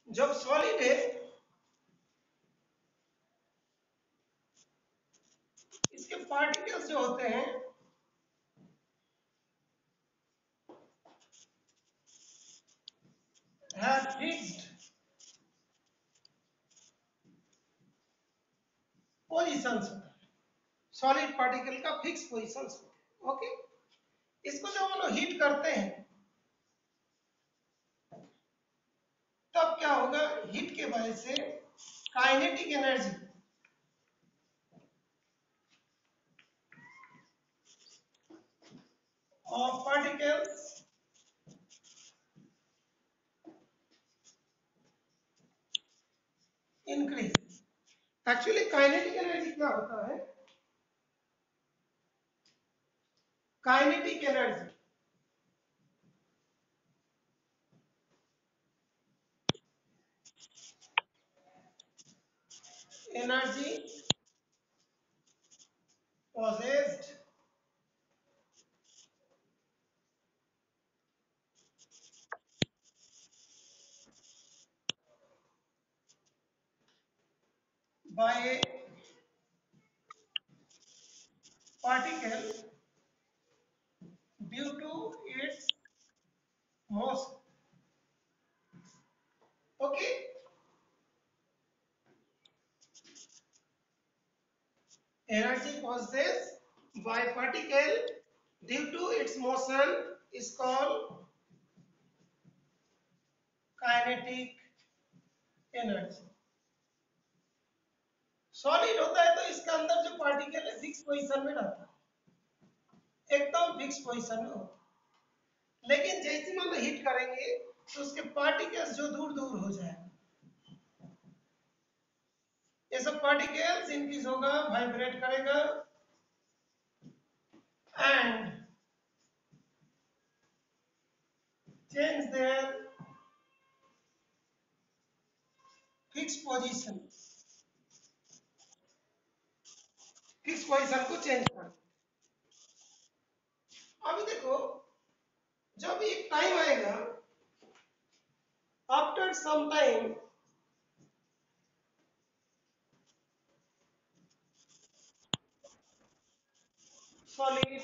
जब सॉलिड है इसके पार्टिकल्स जो होते हैं हैव फिक्स्ड पोजीशंस होता है। सॉलिड पार्टिकल का फिक्स पोजीशंस होते हैं। ओके, इसको जब हम लोग हीट करते हैं तब क्या होगा, हीट के वजह से kinetic energy of particles increase. Actually kinetic energy क्या होता है, kinetic energy energy possessed by a particle due to its motion। Okay, energy possessed by particle due to its motion is called kinetic energy। Solid होता है तो इसके अंदर जो particle है फिक्स पोजीशन में रहता है, एकदम फिक्स पोजीशन में होता है। लेकिन जैसे हम हीट करेंगे तो उसके पार्टिकल्स जो दूर दूर हो जाएगा, ये सब पार्टिकल्स इंक्रीज होगा, वाइब्रेट करेगा and change their fixed position, fix position को चेंज कर। अभी देखो, जब एक टाइम आएगा, after some time solid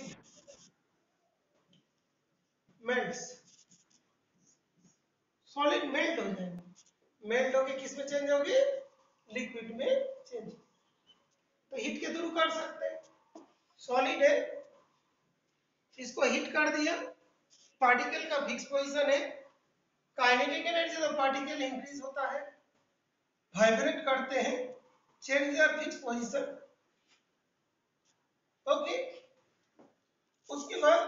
melts, solid melt हो जाएगा, मेल्ट होके किस में चेंज होगी, लिक्विड में चेंज। तो हीट के थ्रू कर सकते हैं। सॉलिड है, इसको हीट कर दिया, पार्टिकल का फिक्स पोजीशन है, काइनेटिक एनर्जी जब पार्टिकल इंक्रीज होता है, वाइब्रेट करते हैं, change their fix position. Okay, उसके बाद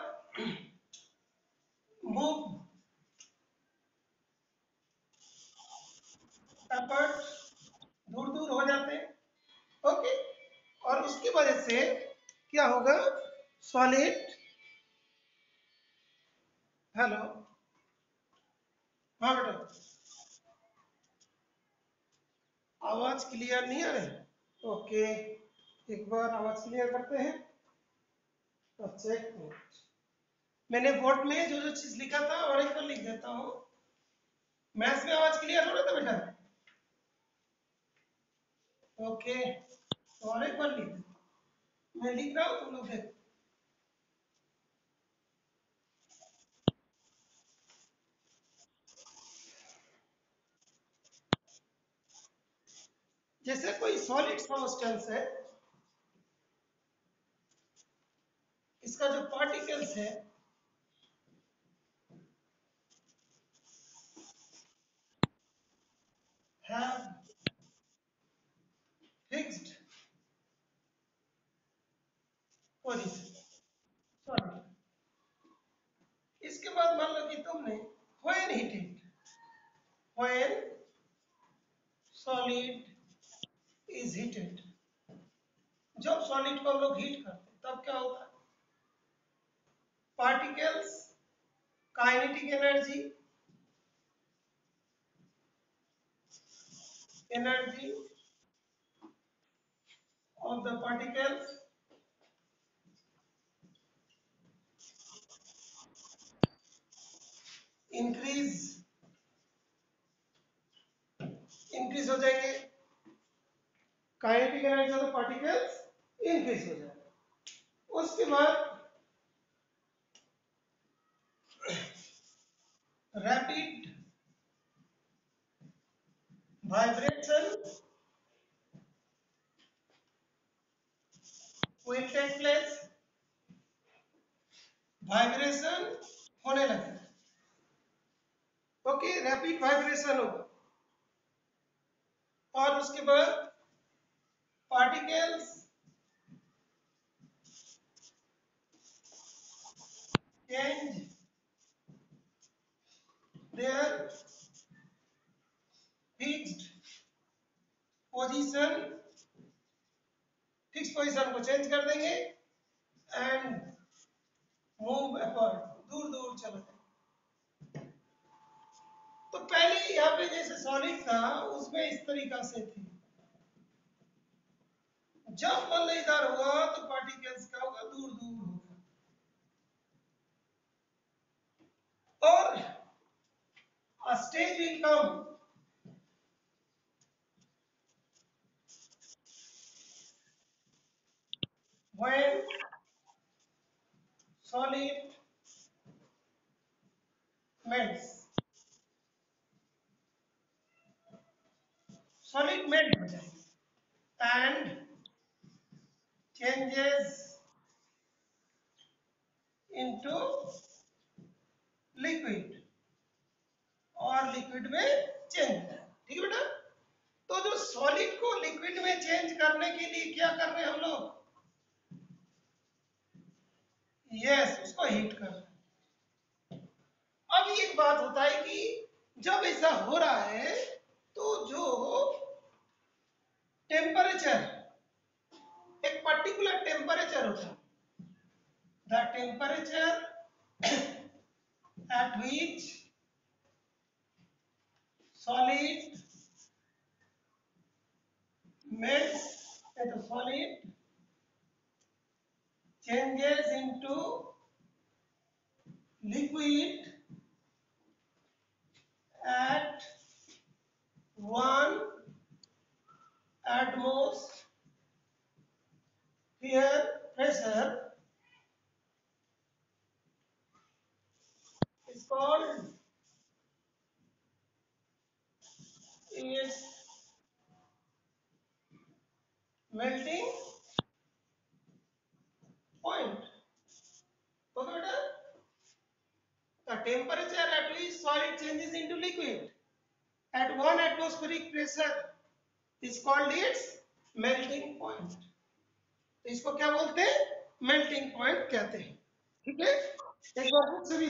मूव अपवर्ड, दूर दूर हो जाते हैं। ओके, और उसकी वजह से क्या होगा, सॉलिड, हेलो, हाँ बेटा, आवाज क्लियर नहीं आ रही। ओके, एक बार आवाज क्लियर करते हैं। अच्छा एक मिनट, मैंने बोर्ड में जो जो चीज लिखा था और एक बार लिख देता हूँ। मैथ्स में आवाज क्लियर हो रहा था बेटा? ओके, तो और एक बार लिख देता हूँ, मैं लिख रहा हूँ, तुम लोग देखो। जैसे कोई सॉलिड सब्सटेंस है, इसका जो पार्टिकल्स है have fixed position, सॉलिड। इसके बाद मान लो कि तुमने when heated, when solid is heated, जब सॉलिड को हम लोग हीट करते हैं तब क्या होता है, particles, kinetic energy, energy of the particles increase energy of the particles increase हो जाएगा। उसके बाद rapid vibration will take place, vibration होने लगे। ओके, रैपिड वाइब्रेशन होगा और उसके बाद particles change their fixed position, fix position को चेंज कर देंगे एंड मूव अपवर्ड, दूर दूर चले जाएंगे। तो पहले यहाँ पे जैसे सॉलिड था उसमें इस तरीका से थी, जब मल्लेदार हुआ तो पार्टिकल्स क्या होगा, दूर दूर होगा। और a stage will come when solid melts, solid melt हो जाएगी and changes into liquid और लिक्विड में चेंज होता है। ठीक है बेटा, तो जो सॉलिड को लिक्विड में चेंज करने के लिए क्या कर रहे हैं हम लोग, यस, उसको हीट कर रहे हैं। अब एक बात होता है कि जब ऐसा हो रहा है तो जो टेम्परेचर, एक पर्टिकुलर टेम्परेचर होता है, the temperature at which solid melts into solid changes into liquid at 1 atmosphere pressure is called its melting point. Okay, beta? The temperature at which solid changes into liquid at 1 atmospheric pressure is called its melting point. तो इसको क्या बोलते हैं, melting point कहते हैं। ठीक है, एक बार बुक से भी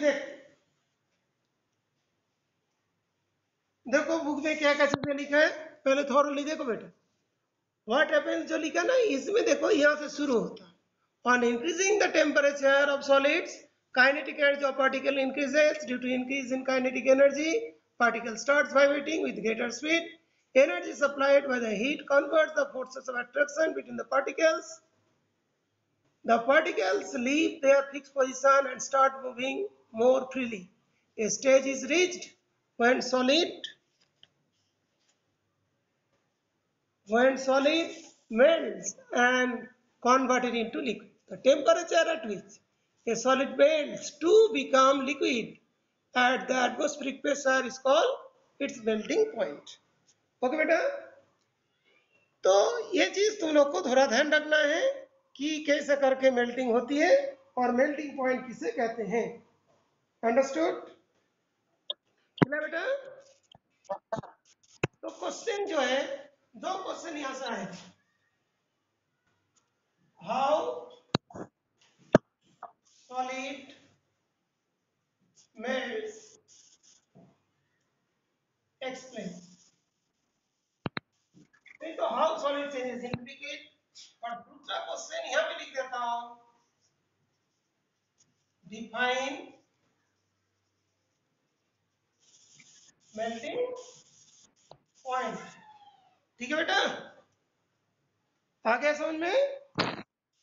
देखो बुक में क्या क्या चीजें लिखा है, पहले थोड़ा देखो बेटा। व्हाट हैपेंस जो लिखा ना इसमें देखो, यहाँ से शुरू होता है, on increasing the temperature of solids kinetic energy of particle increases due to increase in kinetic energy, particle starts vibrating with greater speed, energy supplied by the heat converts the forces of attraction between the particles, the particles leave their fixed position and start moving more freely. A stage is reached when solid melts and converted into liquid. The temperature at which a solid melts to become liquid at the atmospheric pressure is called its melting point. Okay बेटा, तो ये चीज तुम लोग को थोड़ा ध्यान रखना है कि कैसे करके मेल्टिंग होती है और मेल्टिंग पॉइंट किसे कहते हैं। अंडरस्टूड बेटा? तो क्वेश्चन जो है, दो क्वेश्चन यहां से आए, हाउ solid melts, explain। नहीं तो how solid changes in liquid, और दूसरा क्वेश्चन यहां पे लिख देता हूं, डिफाइन मेल्टिंग पॉइंट। ठीक है बेटा, आ गया समझ में?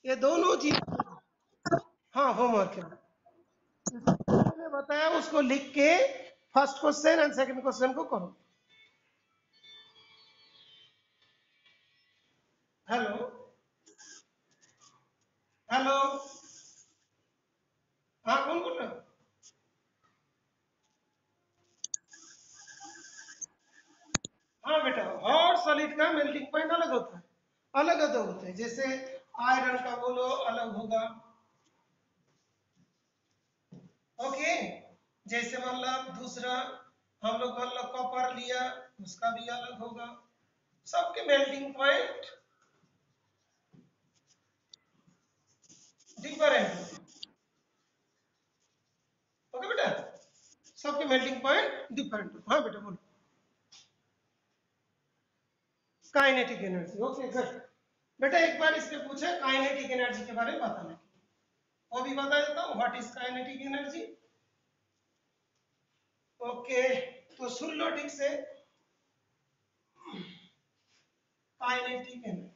ये दोनों चीज, हाँ होमवर्क है, मैंने बताया उसको लिख के first question and second question को करो। हेलो हेलो, हाँ कौन बोल रहे हो? हाँ बेटा, हॉट सॉलिड का मेल्टिंग पॉइंट अलग होता है, अलग अलग होते हैं। जैसे आयरन का बोलो अलग होगा, ओके। जैसे मान लो दूसरा, हम लोग मान लो कॉपर लिया, उसका भी अलग होगा। सबके मेल्टिंग पॉइंट डिफरेंट, ओके बेटा, सबके मेल्टिंग पॉइंट डिफरेंट। हाँ बेटा बोलो। Kinetic energy, okay good. बेटा एक बार इसमें पूछे काइनेटिक एनर्जी के बारे में बताना, वो भी बता देता हूँ, what is kinetic energy. Okay, तो सुन लो ठीक से, काइनेटिक एनर्जी।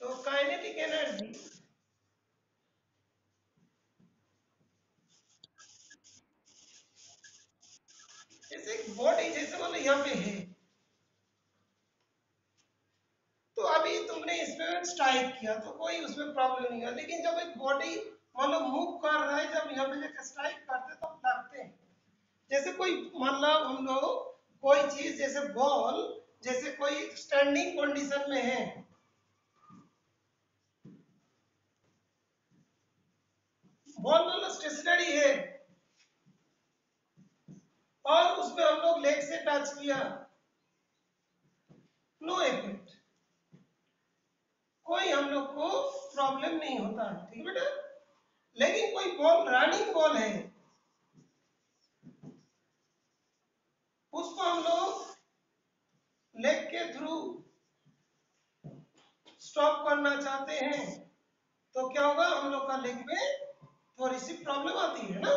तो काइनेटिक एनर्जी जैसे एक बॉडी, जैसे मान लो यहाँ पे है, तो अभी तुमने इसमें स्ट्राइक किया तो कोई उसमें प्रॉब्लम नहीं है, लेकिन जब एक बॉडी मान लो मूव कर रहा है, जब यहाँ पे लेकर स्ट्राइक करते तो लगते हैं। जैसे कोई मान लो हम लोग कोई चीज जैसे बॉल, जैसे कोई स्टैंडिंग कंडीशन में है, बॉल मान लो स्टेशनरी है और उसमें हम लोग लेग से टच किया, नो इफेक्ट, कोई हम लोग को प्रॉब्लम नहीं होता है, ठीक है बेटा। लेकिन कोई बॉल रनिंग बॉल है, उसको हम लोग लेग के थ्रू स्टॉप करना चाहते हैं, तो क्या होगा, हम लोग का लेग में थोड़ी सी प्रॉब्लम आती है ना,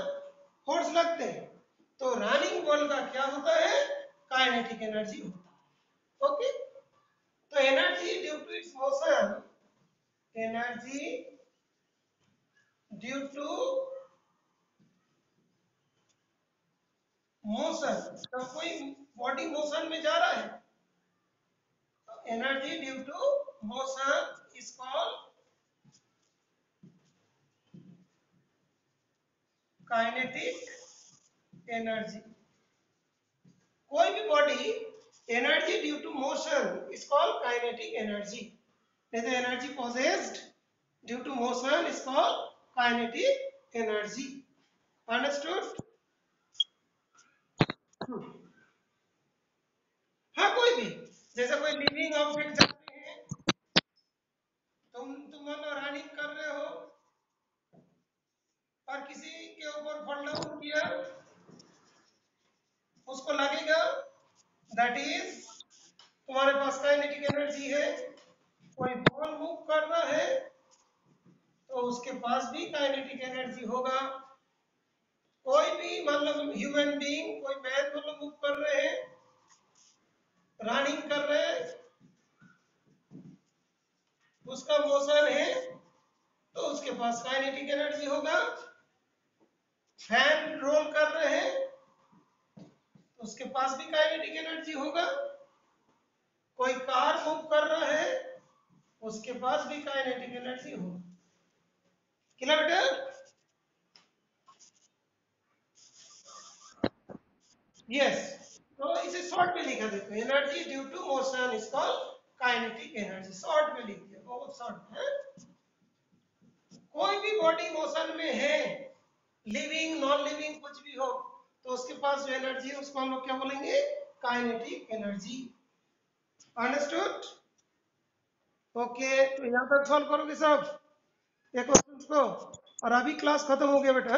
फोर्स लगते हैं। तो रनिंग बॉल का क्या होता है, काइनेटिक एनर्जी होता है, ओके। तो energy due to its motion, energy due to motion, तो कोई बॉडी मोशन में जा रहा है, तो energy due to motion is called kinetic energy. कोई भी body energy due to motion is called kinetic energy. The energy possessed due to motion is called kinetic energy. Understood? हाँ कोई भी, जैसे कोई लिविंग ऑब्जेक्ट जाते हैं, तुम मान लो रनिंग कर रहे हो और किसी के ऊपर फॉल डाउन किया, उसको लगेगा, दैट इज तुम्हारे पास काइनेटिक एनर्जी है। कोई बॉल मूव कर रहा है तो उसके पास भी काइनेटिक एनर्जी होगा। कोई भी मतलब ह्यूमन बीइंग, कोई मैन मतलब मूव कर रहे हैं, रनिंग कर रहे हैं, उसका मोशन है तो उसके पास काइनेटिक एनर्जी होगा। फैन रोल कर रहे हैं तो उसके पास भी काइनेटिक एनर्जी होगा। कोई कार मूव कर रहा है, उसके पास भी काइनेटिक एनर्जी होगा। Kilometre, yes. तो इसे शॉर्ट में लिखा देखो, energy due to motion is called kinetic energy, short में लिख दिया, बहुत शॉर्ट है। कोई भी बॉडी मोशन में है, लिविंग नॉन लिविंग कुछ भी हो, तो उसके पास जो एनर्जी है उसको हम लोग क्या बोलेंगे, काइनेटिक एनर्जी। अंडरस्टूड? ओके, तो यहाँ तक सॉल्व करोगे सब ये क्वेश्चन को, और अभी क्लास खत्म हो गया बेटा।